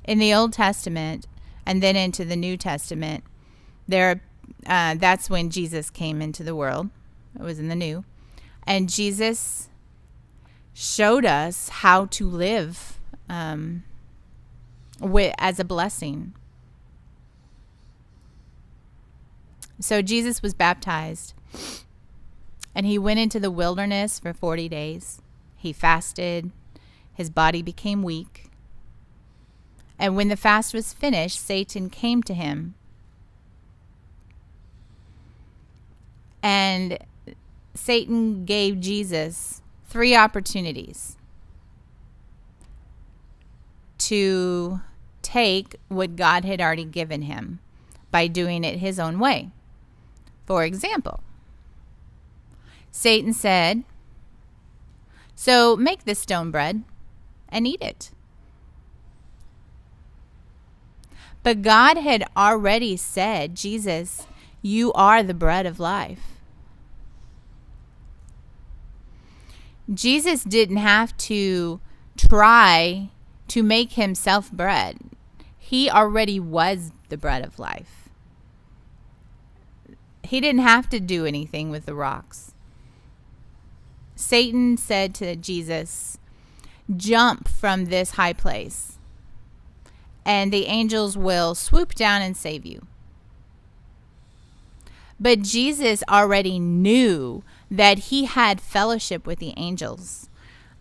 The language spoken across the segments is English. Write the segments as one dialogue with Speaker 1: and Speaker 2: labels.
Speaker 1: In the Old Testament and then into the New Testament, that's when Jesus came into the world. It was in the New. And Jesus showed us how to live as a blessing. So Jesus was baptized, and he went into the wilderness for 40 days. He fasted. His body became weak. And when the fast was finished, Satan came to him. And Satan gave Jesus 3 opportunities to take what God had already given him by doing it his own way. For example, Satan said, "So make this stone bread and eat it." But God had already said, "Jesus, you are the bread of life." Jesus didn't have to try to make himself bread. He already was the bread of life. He didn't have to do anything with the rocks. Satan said to Jesus, "Jump from this high place, and the angels will swoop down and save you." But Jesus already knew that he had fellowship with the angels,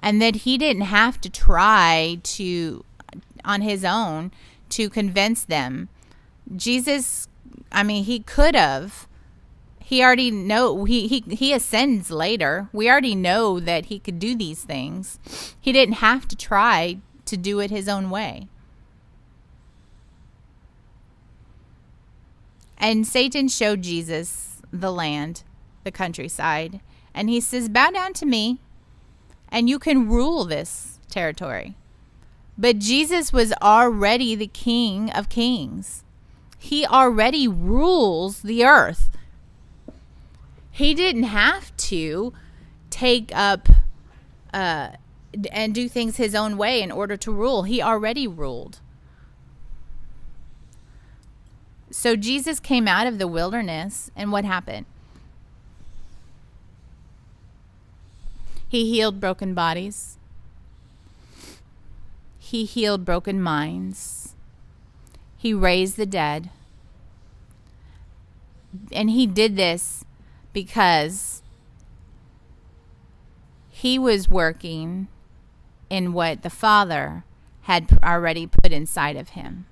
Speaker 1: and that he didn't have to try on his own to convince them. Jesus, he could have. He already he ascends later. We already know that he could do these things. He didn't have to try to do it his own way. And Satan showed Jesus the land, the countryside, and he says, "Bow down to me, and you can rule this territory." But Jesus was already the King of Kings. He already rules the earth. He didn't have to take up and do things his own way in order to rule. He already ruled. So Jesus came out of the wilderness, and what happened? He healed broken bodies. He healed broken minds. He raised the dead. And he did this because he was working in what the Father had already put inside of him.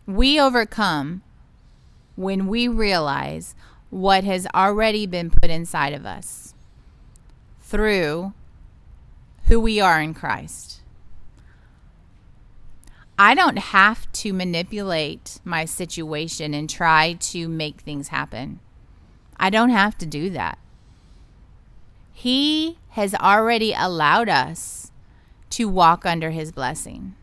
Speaker 1: We overcome when we realize what has already been put inside of us through who we are in Christ. I don't have to manipulate my situation and try to make things happen. I don't have to do that. He has already allowed us to walk under his blessing.